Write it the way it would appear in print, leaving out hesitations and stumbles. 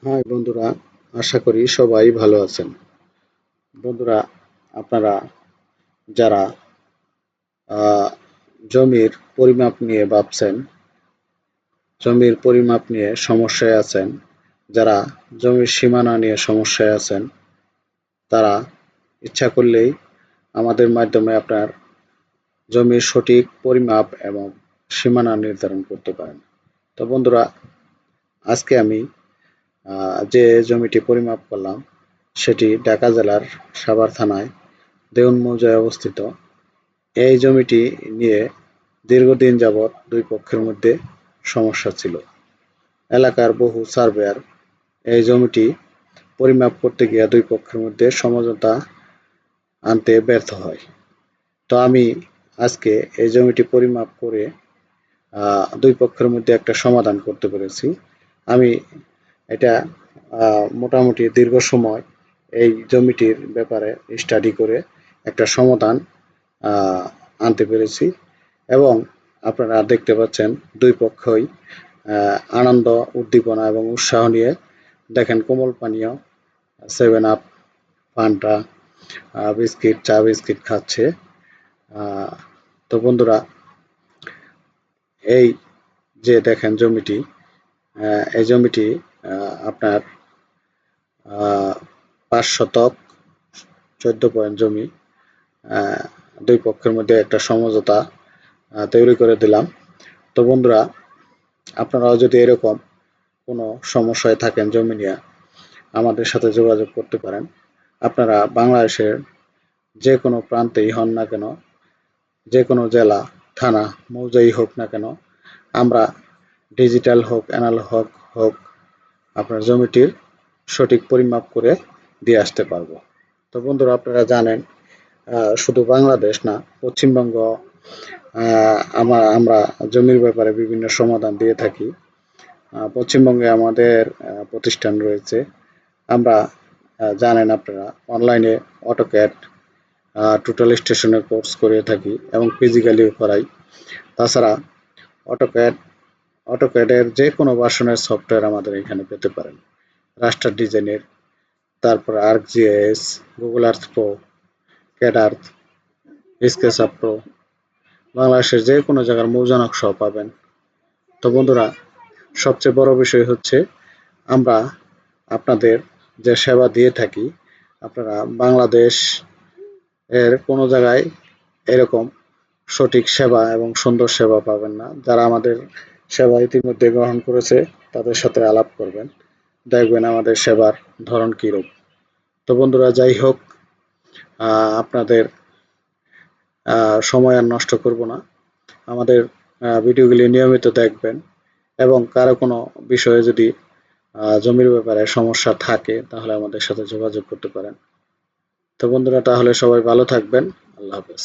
High বন্ধুরা, আশা করি সবাই ভালো আছেন। বন্ধুরা, আপনারা যারা আহ, জমির পরিমাপ নিয়ে ভাবছেন, জমির পরিমাপ নিয়ে সমস্যায় আছেন, যারা জমির সীমানা নিয়ে সমস্যায় আছেন, তারা ইচ্ছা করলেই আমাদের মাধ্যমে আপনার জমির সঠিক পরিমাপ এবং সীমানা নির্ধারণ করতে পারেন। তো বন্ধুরা, আজকে আমি যে জমিটি পরিমাপ করলাম সেটি ঢাকা জেলার সাভার থানায় দেওয়ান মৌজায় অবস্থিত। এই জমিটি নিয়ে দীর্ঘদিন যাবৎ দুই পক্ষের মধ্যে সমস্যা ছিল। এলাকার বহু সার্ভেয়ার এই জমিটি পরিমাপ করতে গিয়ে দুই পক্ষের মধ্যে সমঝোতা আনতে ব্যর্থ হয়। তো আমি আজকে এই জমিটি পরিমাপ করে দুই পক্ষের মধ্যে একটা সমাধান করতে পেরেছি। আমি এটা মোটামুটি দীর্ঘ সময় এই জমিটির ব্যাপারে স্টাডি করে একটা সমাধান আনতে পেরেছি এবং আপনারা দেখতে পাচ্ছেন দুই পক্ষই আনন্দ, উদ্দীপনা এবং উৎসাহ নিয়ে দেখেন কোমল পানীয়, 7 আপ, ফান্টা, বিস্কিট, চা বিস্কিট খাচ্ছে। তো বন্ধুরা, এই যে দেখেন জমিটি, এই জমিটি আপনার 5 শতক 14 পয়েন্ট জমি। দুই পক্ষের মধ্যে একটা সমঝোতা তৈরি করে দিলাম। তো বন্ধুরা, আপনারাও যদি এরকম কোনো সমস্যায় থাকেন জমি নিয়ে, আমাদের সাথে যোগাযোগ করতে পারেন। আপনারা বাংলাদেশের যে কোনো প্রান্তেই হন না কেন, যে কোনো জেলা, থানা, মৌজাই হোক না কেন, আমরা ডিজিটাল হোক, অ্যানালগ হোক, আপনার জমিটির সঠিক পরিমাপ করে দিয়ে আসতে পারবো। তো বন্ধুরা, আপনারা জানেন শুধু বাংলাদেশ না, পশ্চিমবঙ্গ আমরা জমির ব্যাপারে বিভিন্ন সমাধান দিয়ে থাকি। পশ্চিমবঙ্গে আমাদের প্রতিষ্ঠান রয়েছে। আমরা জানেন আপনারা অনলাইনে অটোক্যাড, টোটাল স্টেশনের কোর্স করে থাকি এবং ফিজিক্যালিও করাই। তাছাড়া অটোক্যাড অটোক্যাডের যে কোনো ভার্সনের সফটওয়্যার আমাদের এখানে পেতে পারেন। রাস্টার ডিজাইনের, তারপর ArcGIS, Google Earth Pro, CAD Earth, SketchUp Pro, বাংলাদেশের যে কোনো জায়গার মৌজা নকশাও পাবেন। তো বন্ধুরা, সবচেয়ে বড় বিষয় হচ্ছে আমরা আপনাদের যে সেবা দিয়ে থাকি, আপনারা বাংলাদেশ এর কোনো জায়গায় এরকম সঠিক সেবা এবং সুন্দর সেবা পাবেন না। যারা আমাদের সেবা ইতিমধ্যে গ্রহণ করেছে তাদের সাথে আলাপ করবেন, দেখবেন আমাদের সেবার ধরন কীরূপ। তো বন্ধুরা, যাই হোক, আপনাদের সময় আর নষ্ট করব না। আমাদের ভিডিওগুলি নিয়মিত দেখবেন এবং কারো কোনো বিষয়ে যদি জমির ব্যাপারে সমস্যা থাকে তাহলে আমাদের সাথে যোগাযোগ করতে পারেন। তো বন্ধুরা, তাহলে সবাই ভালো থাকবেন। আল্লাহ হাফেজ।